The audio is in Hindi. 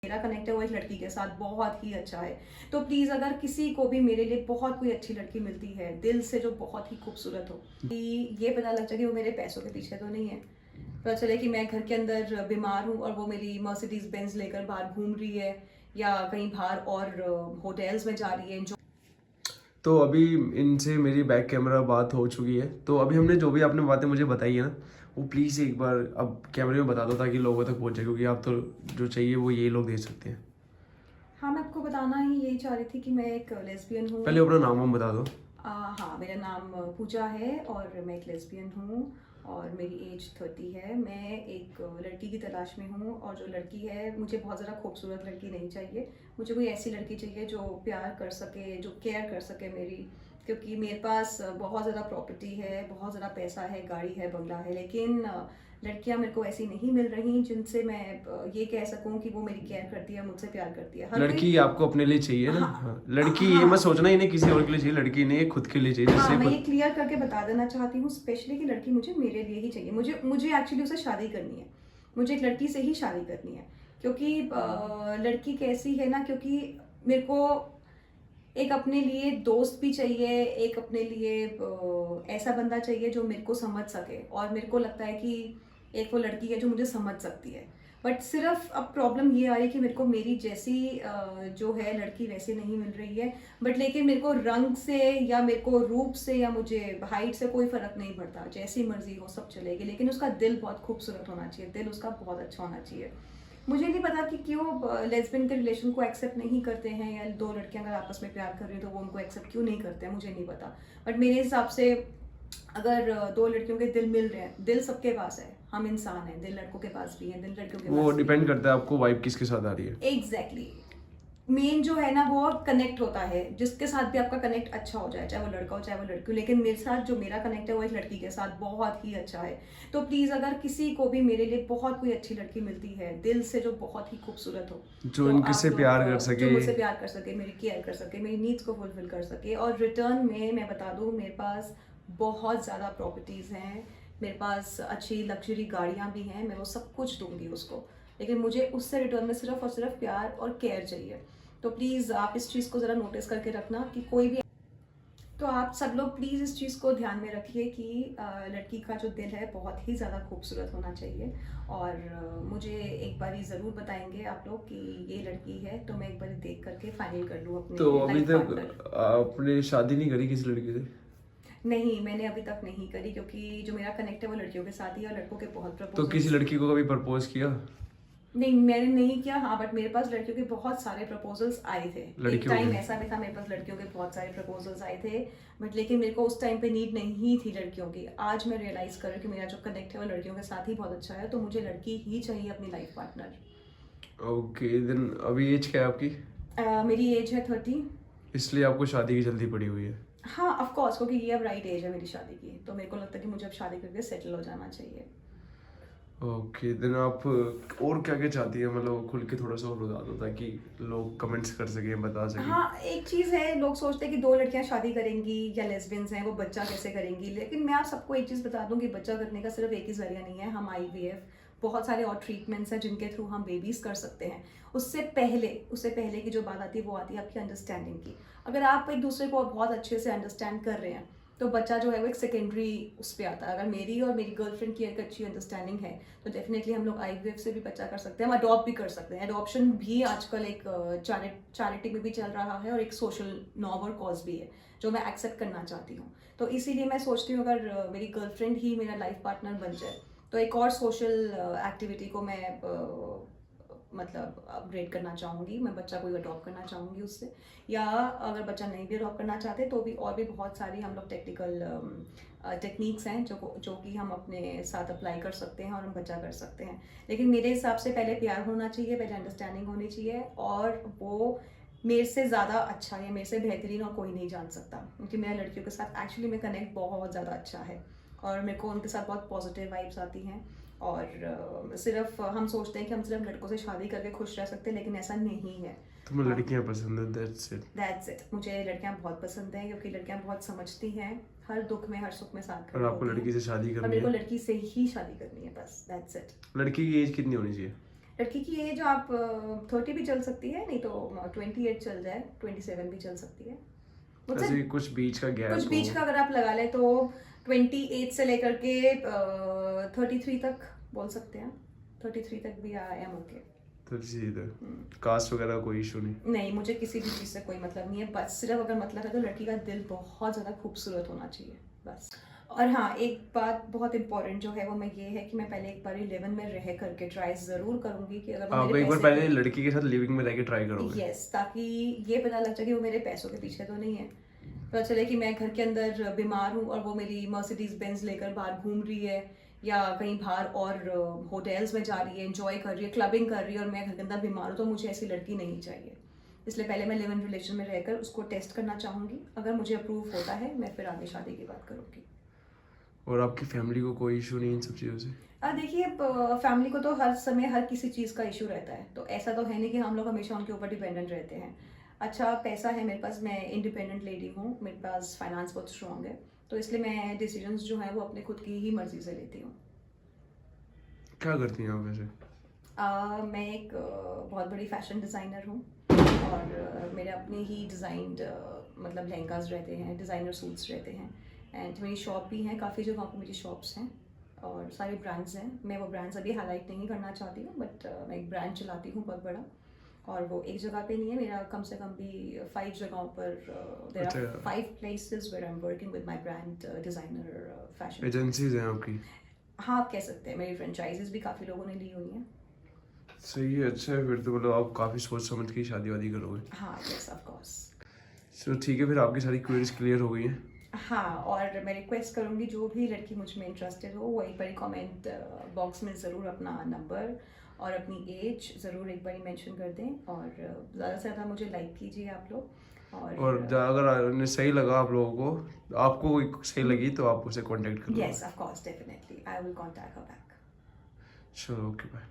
मेरा कनेक्ट है वो एक लड़की के साथ बहुत ही अच्छा है। तो प्लीज़ अगर किसी को भी मेरे लिए बहुत कोई अच्छी लड़की मिलती है दिल से जो बहुत ही खूबसूरत हो, कि ये पता लग जाए कि वो मेरे पैसों के पीछे तो नहीं है, पता चले कि मैं घर के अंदर बीमार हूँ और वो मेरी मर्सिडीज बेंज लेकर बाहर घूम रही है या कहीं बाहर और होटल्स में जा रही है। जो तो अभी इनसे मेरी बैक कैमरा बात हो चुकी है, तो अभी हमने जो भी आपने बातें मुझे बताई है ना, वो प्लीज़ एक बार अब कैमरे में बता दो ताकि लोगों तक पहुँचे, क्योंकि आप तो जो चाहिए वो ये लोग दे सकते हैं। हाँ, मैं आपको बताना ही यही चाह रही थी कि मैं एक लेस्बियन हूँ। पहले अपना नाम हम बता दो। हाँ, मेरा नाम पूजा है और मैं एक लेस्बियन हूँ और मेरी एज 30 है। मैं एक लड़की की तलाश में हूँ और जो लड़की है, मुझे बहुत ज़्यादा खूबसूरत लड़की नहीं चाहिए। मुझे कोई ऐसी लड़की चाहिए जो प्यार कर सके, जो केयर कर सके मेरी, क्योंकि मेरे पास बहुत ज़्यादा प्रॉपर्टी है, बहुत ज़्यादा पैसा है, गाड़ी है, बंगला है, लेकिन लड़कियां मेरे को ऐसी नहीं मिल रही जिनसे मैं ये कह सकूं कि वो मेरी केयर करती है, मुझसे प्यार करती है। हर कोई लड़की आपको अपने लिए चाहिए ना? हाँ, हाँ, लड़की ये मत हाँ, सोचना इन्हें किसी और के लिए चाहिए, लड़की इन्हें खुद के लिए चाहिए, हाँ, जिससे मैं ये खुद। क्लियर करके बता देना चाहती हूँ स्पेशली कि लड़की मुझे मेरे लिए ही चाहिए। मुझे मुझे एक्चुअली उससे शादी करनी है। मुझे एक लड़की से ही शादी करनी है, क्योंकि लड़की कैसी है ना, क्योंकि मेरे को एक अपने लिए दोस्त भी चाहिए, एक अपने लिए ऐसा बंदा चाहिए जो मेरे को समझ सके, और मेरे को लगता है कि एक वो लड़की है जो मुझे समझ सकती है। बट सिर्फ अब प्रॉब्लम ये आ रही है कि मेरे को मेरी जैसी जो है लड़की वैसी नहीं मिल रही है। बट लेकिन मेरे को रंग से या मेरे को रूप से या मुझे हाइट से कोई फर्क नहीं पड़ता, जैसी मर्जी हो सब चलेगी, लेकिन उसका दिल बहुत खूबसूरत होना चाहिए, दिल उसका बहुत अच्छा होना चाहिए। मुझे नहीं पता कि क्यों लेस्बियन के रिलेशन को एक्सेप्ट नहीं करते हैं, या दो लड़कियां अगर आपस में प्यार कर रही हैं तो वो उनको एक्सेप्ट क्यों नहीं करते हैं, मुझे नहीं पता। बट मेरे हिसाब से अगर दो लड़कियों के दिल मिल रहे हैं, दिल सबके पास है, हम इंसान हैं, दिल लड़कों के पास भी है, दिल लड़कियों के वो पास भी है। डिपेंड करता है आपको वाइब किसके साथ आ रही है। एग्जैक्टली, मेन जो है ना वो कनेक्ट होता है, जिसके साथ भी आपका कनेक्ट अच्छा हो जाए, चाहे वो लड़का हो चाहे वो लड़की हो, लेकिन मेरे साथ जो मेरा कनेक्ट है वो एक लड़की के साथ बहुत ही अच्छा है। तो प्लीज़ अगर किसी को भी मेरे लिए बहुत कोई अच्छी लड़की मिलती है दिल से जो बहुत ही खूबसूरत हो, जो तो इनके आप से लोग प्यार कर जो सके। मुझसे प्यार कर सके, मेरी केयर कर सके, मेरी नीड्स को फुलफिल कर सके, और रिटर्न में मैं बता दूँ मेरे पास बहुत ज़्यादा प्रॉपर्टीज़ हैं, मेरे पास अच्छी लग्जरी गाड़ियाँ भी हैं, मैं वो सब कुछ दूंगी उसको, लेकिन मुझे उससे रिटर्न में सिर्फ और सिर्फ प्यार और केयर चाहिए। तो प्लीज़ आप इस चीज़ को ज़रा नोटिस करके रखना कि कोई भी, तो आप सब लोग प्लीज़ इस चीज़ को ध्यान में रखिए कि लड़की का जो दिल है बहुत ही ज़्यादा खूबसूरत होना चाहिए। और मुझे एक बारी ज़रूर बताएंगे आप लोग कि ये लड़की है, तो मैं एक बारी देख करके फाइनल कर लूँ तो अपने अभी लाइफ पार्टनर। तक आपने शादी नहीं करी किसी लड़की से? नहीं, मैंने अभी तक नहीं करी, क्योंकि जो मेरा कनेक्ट है वो लड़कियों के साथ ही है, और लड़कों के बहुत तो किसी प्रपोजल्स। लड़की को कभी प्रपोज किया? नहीं, मैंने नहीं किया। हाँ, बट मेरे पास लड़कियों के बहुत सारे प्रपोजल्स आए थे। एक लड़कियों टाइम के? ऐसा भी था मेरे पास लड़कियों के बहुत सारे प्रपोजल्स आए थे, बट लेकिन मेरे को उस टाइम पे नीड नहीं थी लड़कियों की। आज मैं रियलाइज कर रही हूँ कि मेरा जो कनेक्ट है वो लड़कियों के साथ ही बहुत अच्छा है, तो मुझे लड़की ही चाहिए अपनी लाइफ पार्टनर। ओके देन, अभी एज क्या है आपकी? मेरी एज है 30। इसलिए आपको शादी की जल्दी पड़ी हुई है? हाँ, ऑफ कोर्स, क्योंकि ये अब राइट एज है मेरी शादी की, तो मेरे को लगता है कि मुझे अब शादी करके सेटल हो जाना चाहिए। ओके देन, आप और क्या क्या चाहती हैं, मतलब खुल के थोड़ा सा और बता दो ताकि लोग कमेंट्स कर सकें, बता सकें। हाँ, एक चीज़ है, लोग सोचते हैं कि दो लड़कियां शादी करेंगी या लेस्बियंस हैं वो बच्चा कैसे करेंगी, लेकिन मैं आप सबको एक चीज़ बता दूं कि बच्चा करने का सिर्फ एक ही जरिया नहीं है। हम IVF, बहुत सारे और ट्रीटमेंट्स हैं जिनके थ्रू हम बेबीज़ कर सकते हैं। उससे पहले की जो बात आती है वो आती है आपकी अंडरस्टैंडिंग की। अगर आप एक दूसरे को बहुत अच्छे से अंडरस्टैंड कर रहे हैं तो बच्चा जो है वो एक सेकेंडरी उस पर आता है। अगर मेरी और मेरी गर्लफ्रेंड की एक अच्छी अंडरस्टैंडिंग है तो डेफिनेटली हम लोग IVF से भी बच्चा कर सकते हैं, हम अडॉप्ट भी कर सकते हैं। अडॉप्शन भी आजकल एक चैरिटी में भी चल रहा है और एक सोशल नॉर्म और कॉज भी है जो मैं एक्सेप्ट करना चाहती हूँ। तो इसीलिए मैं सोचती हूँ अगर मेरी गर्लफ्रेंड ही मेरा लाइफ पार्टनर बन जाए तो एक और सोशल एक्टिविटी को मैं मतलब अपग्रेड करना चाहूँगी, मैं बच्चा कोई अडॉप्ट करना चाहूँगी उससे। या अगर बच्चा नहीं भी अडॉप्ट करना चाहते तो भी और भी बहुत सारी हम लोग टेक्निकल टेक्निक्स हैं जो कि हम अपने साथ अप्लाई कर सकते हैं और हम बच्चा कर सकते हैं। लेकिन मेरे हिसाब से पहले प्यार होना चाहिए, पहले अंडरस्टैंडिंग होनी चाहिए, और वो मेरे से ज़्यादा अच्छा या मेरे से बेहतरीन और कोई नहीं जान सकता, क्योंकि मेरा लड़कियों के साथ एक्चुअली में कनेक्ट बहुत ज़्यादा अच्छा है और मेरे को उनके साथ बहुत पॉजिटिव वाइब्स आती हैं। और सिर्फ हम सोचते हैं कि हम सिर्फ लड़कों से शादी करके खुश रह सकते हैं, लेकिन ऐसा नहीं है। तुम्हें हम लड़कियां पसंद है, दैट्स इट। दैट्स इट, मुझे लड़कियां बहुत पसंद हैं क्योंकि लड़कियां बहुत समझती हैं, हर दुख में हर सुख में साथ और खड़ी आपको होती हैं। लड़की से शादी और करनी मेरे को है? लड़की से ही शादी करनी है, बस दैट्स इट। लड़की की एज कितनी होनी चाहिए? लड़की की एज आप 30 भी चल सकती है, नहीं तो 28 चल जाए, 27 भी चल सकती है मुझसे। ऐसे कुछ बीच का गैप कुछ बीच हो। का अगर आप लगा लें तो 28 से लेकर के 33 तक बोल सकते हैं। 33 तक भी आई एम ओके। तो सीधे कास्ट वगैरह का कोई इशू नहीं। नहीं, मुझे किसी भी चीज़ से कोई मतलब नहीं है, बस सिर्फ अगर मतलब है तो लड़की का दिल बहुत ज़्यादा खूबसूरत होना चाहिए बस। और हाँ, एक बात बहुत इंपॉर्टेंट जो है वो मैं ये है कि मैं पहले एक बार 11 में रह करके ट्राई ज़रूर करूँगी कि अगर वो आप मेरे एक बार पैसे पहले लड़की के साथ लिविंग में रह के ट्राई करोगे। यस, ताकि ये पता लग जाए कि वो मेरे पैसों के पीछे तो नहीं है। पता चले कि मैं घर के अंदर बीमार हूँ और वो मेरी मर्सिडीज बेंज लेकर बाहर घूम रही है, या कहीं बाहर और होटल्स में जा रही है, एंजॉय कर रही है, क्लबिंग कर रही है, और मैं घर के अंदर बीमार हूँ, तो मुझे ऐसी लड़की नहीं चाहिए। इसलिए पहले मैं लिव इन रिलेशन में रहकर उसको टेस्ट करना चाहूँगी। अगर मुझे अप्रूव होता है मैं फिर आगे शादी की बात करूँगी। और आपकी फैमिली को कोई इशू नहीं इन सब चीज़ों से? देखिए, फैमिली को तो हर समय हर किसी चीज़ का इशू रहता है, तो ऐसा तो है नहीं कि हम लोग हमेशा उनके ऊपर डिपेंडेंट रहते हैं। अच्छा पैसा है मेरे पास, मैं इंडिपेंडेंट लेडी हूँ, मेरे पास फाइनेंस बहुत स्ट्रॉन्ग है, तो इसलिए मैं डिसीजंस जो हैं वो अपने खुद की ही मर्जी से लेती हूँ। क्या करती हैं आप वैसे? मैं एक बहुत बड़ी फैशन डिज़ाइनर हूँ, और मेरे अपने ही डिज़ाइंड मतलब लहंगाज रहते हैं, डिज़ाइनर सूट्स रहते हैं, एंड मेरी शॉप भी है, काफ़ी जगहों पर मेरी शॉप्स हैं और सारे ब्रांड्स हैं। मैं वो ब्रांड्स अभी हाईलाइट नहीं करना चाहती हूँ, बट मैं एक ब्रांड चलाती हूँ बहुत बड़ा, और वो एक जगह पे नहीं है, मेरा कम से कम भी 5 जगहों पर देयर आर अच्छा। 5 places where I am working with my brand designer fashion. Agencies हैं आपकी? हाँ, आप कह सकते हैं, मेरी फ्रेंचाइजीज भी काफ़ी लोगों ने ली हुई हैं। सही है, अच्छा है। फिर तो मतलब आप काफ़ी सोच समझ के ही शादी वादी करोगे। हाँ, यस ऑफ कोर्स। चलो ठीक है, फिर आपकी सारी क्वेरीज क्लियर हो गई हैं। हाँ, और मैं रिक्वेस्ट करूँगी जो भी लड़की मुझ में इंटरेस्टेड हो वो एक बारी कमेंट बॉक्स में ज़रूर अपना नंबर और अपनी एज ज़रूर एक बारी मेंशन कर दें, और ज़्यादा से ज़्यादा मुझे लाइक कीजिए आप लोग। और अगर उन्हें सही लगा आप लोगों को, आपको कोई सही लगी तो आप उसे कांटेक्ट करो। Yes of course, definitely I will contact her back. चलो ओके बाय।